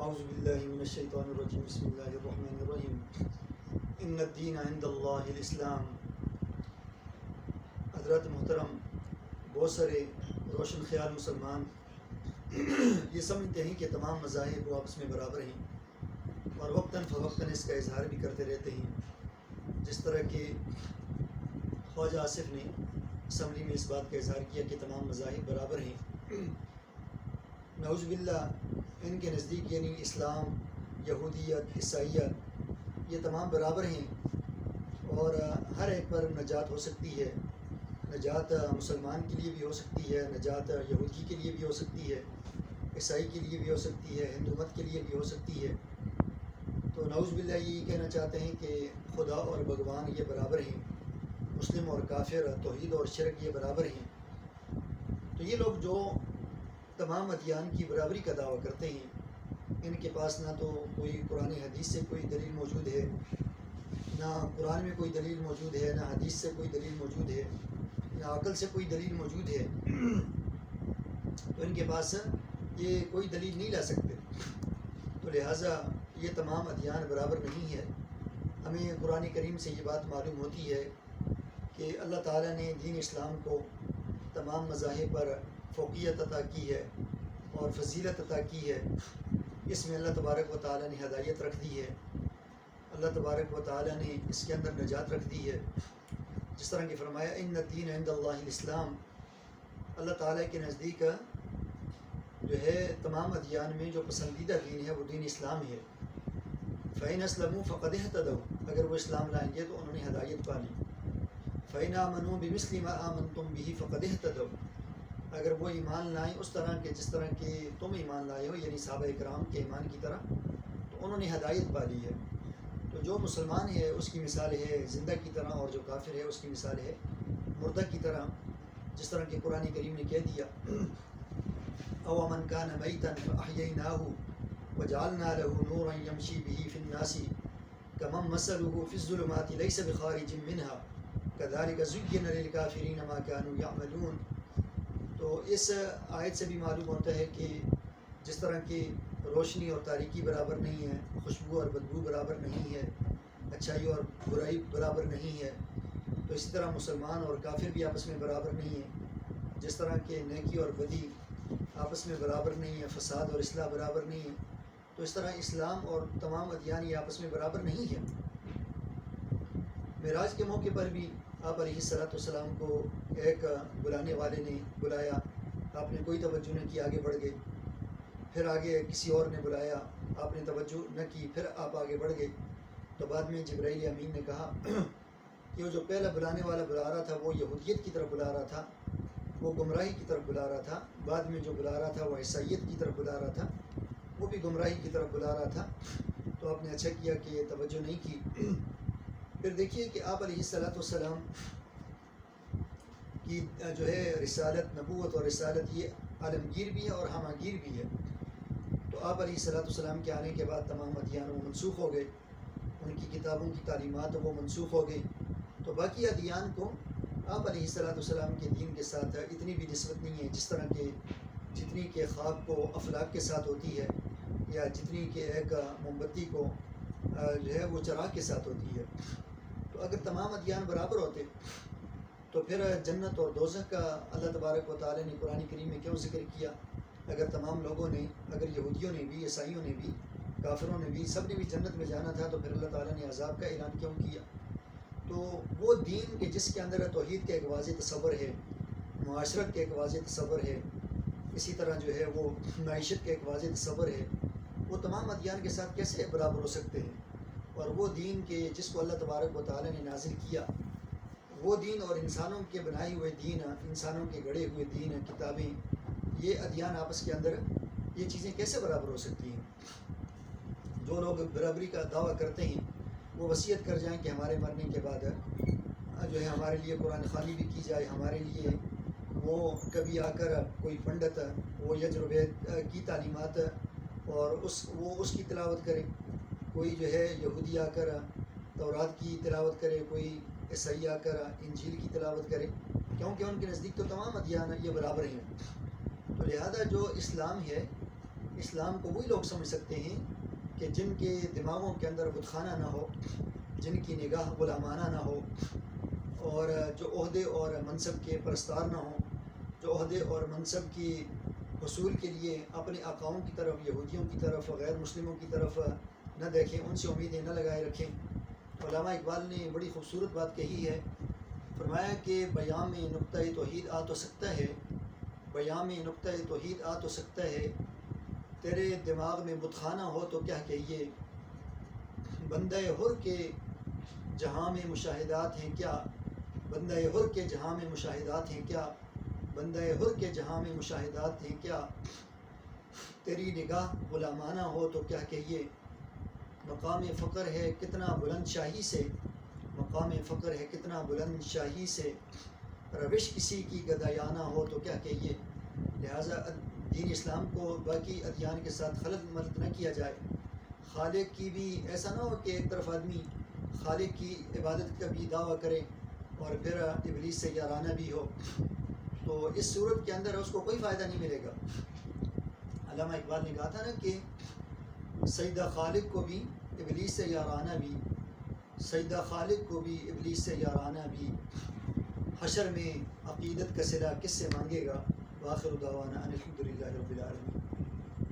اعوذ باللہ من الشیطان الرجیم بسم اللہ الرحمن الرحیم ان الدین عند اللہ الاسلام۔ حضرات محترم، بہت سارے روشن خیال مسلمان یہ سمجھتے ہیں کہ تمام مذاہب وہ آپس میں برابر ہیں اور وقتاً فوقتاً اس کا اظہار بھی کرتے رہتے ہیں، جس طرح کہ خواجہ آصف نے اسمبلی میں اس بات کا اظہار کیا کہ تمام مذاہب برابر ہیں۔ نعوذ باللہ، ان کے نزدیک یعنی اسلام، یہودیت، عیسائیت یہ تمام برابر ہیں اور ہر ایک پر نجات ہو سکتی ہے۔ نجات مسلمان کے لیے بھی ہو سکتی ہے، نجات یہودی کے لیے بھی ہو سکتی ہے، عیسائی کے لیے بھی ہو سکتی ہے، ہندو مت کے لیے بھی ہو سکتی ہے۔ تو نعوذ باللہ یہ کہنا چاہتے ہیں کہ خدا اور بھگوان یہ برابر ہیں، مسلم اور کافر، توحید اور شرک یہ برابر ہیں۔ تو یہ لوگ جو تمام ادیان کی برابری کا دعویٰ کرتے ہیں، ان کے پاس نہ تو کوئی قرآن حدیث سے کوئی دلیل موجود ہے، نہ قرآن میں کوئی دلیل موجود ہے، نہ حدیث سے کوئی دلیل موجود ہے، نہ عقل سے کوئی دلیل موجود ہے۔ تو ان کے پاس یہ کوئی دلیل نہیں لا سکتے، تو لہٰذا یہ تمام ادیان برابر نہیں ہے۔ ہمیں قرآن کریم سے یہ بات معلوم ہوتی ہے کہ اللہ تعالیٰ نے دین اسلام کو تمام مذاہب پر فوقیت عطا کی ہے اور فضیلت عطا کی ہے۔ اس میں اللہ تبارک و تعالیٰ نے ہدایت رکھ دی ہے، اللہ تبارک و تعالیٰ نے اس کے اندر نجات رکھ دی ہے۔ جس طرح کہ فرمایا ان الدین عند اللہ الاسلام، اللہ تعالیٰ کے نزدیک جو ہے تمام ادیان میں جو پسندیدہ دین ہے وہ دین اسلام ہے۔ فَإِنْ أَسْلَمُوا فَقَدِ اهْتَدَوْا، اگر وہ اسلام لائیں گے تو انہوں نے ہدایت پا لی۔ فَإِنْ آمَنُوا بِمِثْلِ مَا آمَنْتُمْ بِهِ فَقَدِ اهْتَدَوْا، اگر وہ ایمان لائیں اس طرح کے جس طرح کہ تم ایمان لائے ہو، یعنی صحابہ کرام کے ایمان کی طرح، تو انہوں نے ہدایت پا لی ہے۔ تو جو مسلمان ہے اس کی مثال ہے زندہ کی طرح، اور جو کافر ہے اس کی مثال ہے مردہ کی طرح، جس طرح کہ قرآن کریم نے کہہ دیا او من کان میتا فاحییناہ وجعلنا له نورا یمشی به فی الناس کمن مثله فی الظلمات لیس بخارج منها کذلک زین للکافرین ما کانوا یعملون۔ تو اس آیت سے بھی معلوم ہوتا ہے کہ جس طرح کہ روشنی اور تاریکی برابر نہیں ہے، خوشبو اور بدبو برابر نہیں ہے، اچھائی اور برائی برابر نہیں ہے، تو اسی طرح مسلمان اور کافر بھی آپس میں برابر نہیں ہے۔ جس طرح کہ نیکی اور بدی آپس میں برابر نہیں ہے، فساد اور اصلاح برابر نہیں ہے، تو اس طرح اسلام اور تمام ادیان یہ آپس میں برابر نہیں ہے۔ معراج کے موقع پر بھی آپ علیہ الصلوۃ والسلام کو ایک بلانے والے نے بلایا، آپ نے کوئی توجہ نہ کی، آگے بڑھ گئے۔ پھر آگے کسی اور نے بلایا، آپ نے توجہ نہ کی، پھر آپ آگے بڑھ گئے۔ تو بعد میں جبرائیل امین نے کہا کہ وہ جو پہلا بلانے والا بلا رہا تھا وہ یہودیت کی طرف بلا رہا تھا، وہ گمراہی کی طرف بلا رہا تھا، بعد میں جو بلا رہا تھا وہ عیسائیت کی طرف بلا رہا تھا، وہ بھی گمراہی کی طرف بلا رہا تھا۔ تو آپ نے اچھا کیا کہ یہ توجہ نہیں کی۔ پھر دیکھیے کہ آپ علیہ الصلوۃ والسلام کی جو ہے رسالت، نبوت اور رسالت یہ عالمگیر بھی ہے اور ہماگیر بھی ہے۔ تو آپ علیہ الصلوۃ والسلام کے آنے کے بعد تمام ادیان وہ منسوخ ہو گئے، ان کی کتابوں کی تعلیمات وہ منسوخ ہو گئی۔ تو باقی ادیان کو آپ علیہ الصلوۃ والسلام کے دین کے ساتھ اتنی بھی نسبت نہیں ہے، جس طرح کہ جتنی کہ خواب کو افلاک کے ساتھ ہوتی ہے، یا جتنی کہ ایک موم بتی کو جو ہے وہ چراغ کے ساتھ ہوتی ہے۔ تو اگر تمام ادیان برابر ہوتے تو پھر جنت اور دوزخ کا اللہ تبارک و تعالیٰ نے قرآن کریم میں کیوں ذکر کیا؟ اگر تمام لوگوں نے، اگر یہودیوں نے بھی، عیسائیوں نے بھی، کافروں نے بھی، سب نے بھی جنت میں جانا تھا، تو پھر اللہ تعالیٰ نے عذاب کا اعلان کیوں کیا؟ تو وہ دین کے جس کے اندر توحید کا ایک واضح تصور ہے، معاشرت کا ایک واضح تصور ہے، اسی طرح جو ہے وہ معیشت کا ایک واضح تصور ہے، وہ تمام ادیان کے ساتھ کیسے برابر ہو سکتے ہیں؟ اور وہ دین کے جس کو اللہ تبارک و تعالیٰ نے نازل کیا، وہ دین اور انسانوں کے بنائے ہوئے دین، انسانوں کے گڑے ہوئے دین، کتابیں، یہ ادیان آپس کے اندر یہ چیزیں کیسے برابر ہو سکتی ہیں؟ جو لوگ برابری کا دعویٰ کرتے ہیں وہ وصیت کر جائیں کہ ہمارے مرنے کے بعد جو ہے ہمارے لیے قرآن خوانی بھی کی جائے، ہمارے لیے وہ کبھی آ کر کوئی پنڈت وہ یجر وید کی تعلیمات اور اس کی تلاوت کرے، کوئی جو ہے یہودی آ کر تورات کی تلاوت کرے، کوئی عیسائی آ کر انجیل کی تلاوت کرے، کیونکہ ان کے نزدیک تو تمام ادیان یہ برابر ہیں۔ تو لہذا جو اسلام ہے، اسلام کو وہی لوگ سمجھ سکتے ہیں کہ جن کے دماغوں کے اندر بت خانہ نہ ہو، جن کی نگاہ غلامانہ نہ ہو، اور جو عہدے اور منصب کے پرستار نہ ہوں، جو عہدے اور منصب کی حصول کے لیے اپنے آقاؤں کی طرف، یہودیوں کی طرف، غیر مسلموں کی طرف نہ دیکھیں، ان سے امیدیں نہ لگائے رکھیں۔ علامہ اقبال نے بڑی خوبصورت بات کہی ہے، فرمایا کہ بیان میں نقطۂ توحید آ تو سکتا ہے، بیان میں نقطۂ توحید آ تو سکتا ہے، تیرے دماغ میں بت خانہ ہو تو کیا کہیے، بندہ حر کے جہاں میں مشاہدات ہیں کیا، بندہ حر کے جہاں میں مشاہدات ہیں کیا، بندہ حر کے جہاں میں مشاہدات ہیں کیا، تیری نگاہ غلامانہ ہو تو کیا کہیے، مقام فقر ہے کتنا بلند شاہی سے، مقام فقر ہے کتنا بلند شاہی سے، روش کسی کی گدایانہ ہو تو کیا کہیے۔ لہٰذا دین اسلام کو باقی ادیان کے ساتھ خلط ملط نہ کیا جائے۔ خالق کی بھی ایسا نہ ہو کہ ایک طرف آدمی خالق کی عبادت کا بھی دعویٰ کرے اور پھر ابلیس سے یارانہ بھی ہو، تو اس صورت کے اندر اس کو کوئی فائدہ نہیں ملے گا۔ علامہ اقبال نے کہا تھا نا کہ سجدہ خالق کو بھی ابلیس سے یارانہ بھی، سجدہ خالق کو بھی ابلیس سے یارانہ بھی، حشر میں عقیدت کا صلہ کس سے مانگے گا، وآخر دعوانا ان الحمد للہ رب العالمین۔